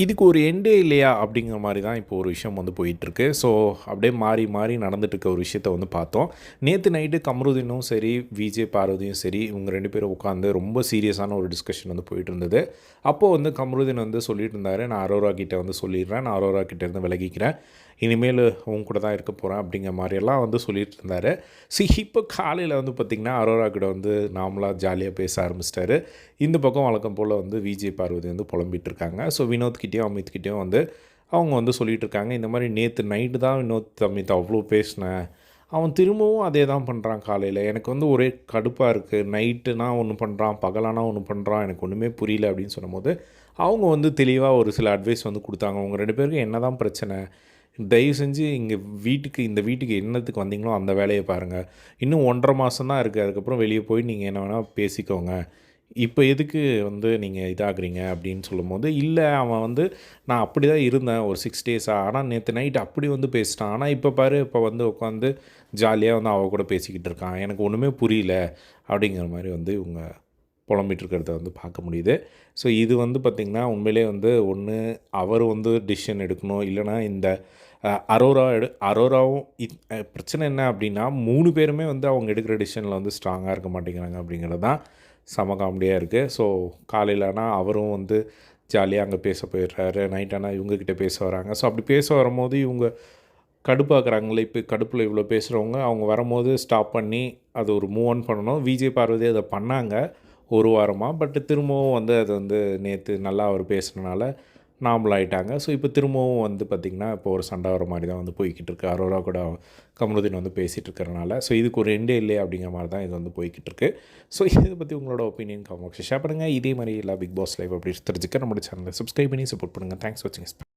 இதுக்கு ஒரு எண்டே இல்லையா அப்படிங்கிற மாதிரி தான் இப்போ ஒரு விஷயம் வந்து போயிட்டுருக்கு. ஸோ அப்படியே மாறி மாறி நடந்துட்டுருக்க ஒரு விஷயத்த வந்து பார்த்தோம். நேற்று நைட்டு கமருதீனும் சரி, விஜே பார்வதியும் சரி, இவங்க 2 பேரும் உட்காந்து ரொம்ப சீரியஸான ஒரு டிஸ்கஷன் வந்து போயிட்டு இருந்தது. அப்போது வந்து கமருதீன் வந்து சொல்லிட்டு இருந்தார், நான் அரோரா கிட்டே வந்து சொல்லிடுறேன், நான் அரோரா கிட்டேருந்து விலகிக்கிறேன், இனிமேல் உங்க கூட தான் இருக்க போகிறேன் அப்படிங்கிற மாதிரியெல்லாம் வந்து சொல்லிட்டு இருந்தார். இப்போ காலையில் வந்து பார்த்திங்கன்னா அரோரா கிட்ட வந்து நார்மலாக ஜாலியாக பேச ஆரம்பிச்சிட்டாரு. இந்த பக்கம் வழக்கம் போல் வந்து விஜே பார்வதி வந்து புலம்பிகிட்டு இருக்காங்க. ஸோ வினோத்கிட்டேயும் அமித்கிட்டேயும் வந்து அவங்க வந்து சொல்லிகிட்டு இருக்காங்க, இந்த மாதிரி நேற்று நைட்டு தான் வினோத் அமித் அவ்வளோ பேசினேன், அவன் திரும்பவும் அதே தான் பண்ணுறான் காலையில், எனக்கு வந்து ஒரே கடுப்பாக இருக்குது, நைட்டுனா ஒன்று பண்ணுறான், பகலானா ஒன்று பண்ணுறான், எனக்கு ஒன்றுமே புரியல அப்படின்னு சொன்னபோது அவங்க வந்து தெளிவாக ஒரு சில அட்வைஸ் வந்து கொடுத்தாங்க. அவங்க 2 பேருக்கும் என்ன தான் பிரச்சனை, தயவு செஞ்சு இங்கே இந்த வீட்டுக்கு என்னத்துக்கு வந்தீங்களோ அந்த வேலையை பாருங்கள், இன்னும் 1.5 மாதம் தான் இருக்குது, அதுக்கப்புறம் வெளியே போய் நீங்கள் என்ன வேணால் பேசிக்கோங்க, இப்போ எதுக்கு வந்து நீங்கள் இதாகிறீங்க அப்படின்னு சொல்லும்போது, இல்லை அவன் வந்து நான் அப்படி தான் இருந்தேன் ஒரு 6 டேஸாக, ஆனால் நேற்று நைட் அப்படி வந்து பேசிட்டான், ஆனால் இப்போ பாரு இப்போ வந்து உட்காந்து ஜாலியாக வந்து அவள் கூட பேசிக்கிட்டு இருக்கான், எனக்கு ஒன்றுமே புரியல அப்படிங்கிற மாதிரி வந்து இவங்க புலம்பிகிட்டு இருக்கிறத வந்து பார்க்க முடியுது. ஸோ இது வந்து பார்த்திங்கன்னா உண்மையிலே வந்து ஒன்று அவர் வந்து டிசிஷன் எடுக்கணும், இல்லைனா இந்த அரோராவும் பிரச்சனை என்ன அப்படின்னா 3 பேருமே வந்து அவங்க எடுக்கிற டிசிஷனில் வந்து ஸ்ட்ராங்காக இருக்க மாட்டேங்கிறாங்க அப்படிங்கிறது தான் செம காமெடியாக இருக்குது. ஸோ காலையிலனா அவரும் வந்து ஜாலியாக அங்கே பேச போயிடுறாரு, நைட் ஆனால் இவங்கக்கிட்ட பேச வராங்க. ஸோ அப்படி பேச வரும்போது இவங்க கடுப்பாக்குறாங்களே, இப்போ கடுப்பில் இவ்வளோ பேசுகிறவங்க அவங்க வரும்போது ஸ்டாப் பண்ணி அது ஒரு மூவ் ஆன் பண்ணணும். விஜய் பார்வதி அதை பண்ணாங்க ஒரு வாரமாக, பட் திரும்பவும் வந்து அது வந்து நேற்று நல்லா அவர் பேசுனனால நார்மல் ஆகிட்டாங்க. ஸோ இப்போ திரும்பவும் வந்து பார்த்திங்கன்னா இப்போ ஒரு சண்டை வர மாதிரி தான் வந்து போய்கிட்டு இருக்கு. அரோரா கூட கமருதீன் வந்து பேசிகிட்டு இருக்கிறனால, ஸோ இதுக்கு ஒரு எண்டே இல்லையே அப்படிங்கிற மாதிரி தான் இது வந்து போய்கிட்டு இருக்கு. ஸோ இதை பற்றி உங்களோட ஒப்பீனியன் கமெண்ட் பாக்ஸில் ஷேர் பண்ணுங்கள். இதே மாதிரி எல்லா பிக் பாஸ் லைவ் அப்படி தெரிஞ்சுக்க நம்மளோட சேனலை சப்ஸ்கிரைப் பண்ணி சப்போர்ட் பண்ணுங்கள். தேங்க்ஸ் ஃபார் வாட்சிங்.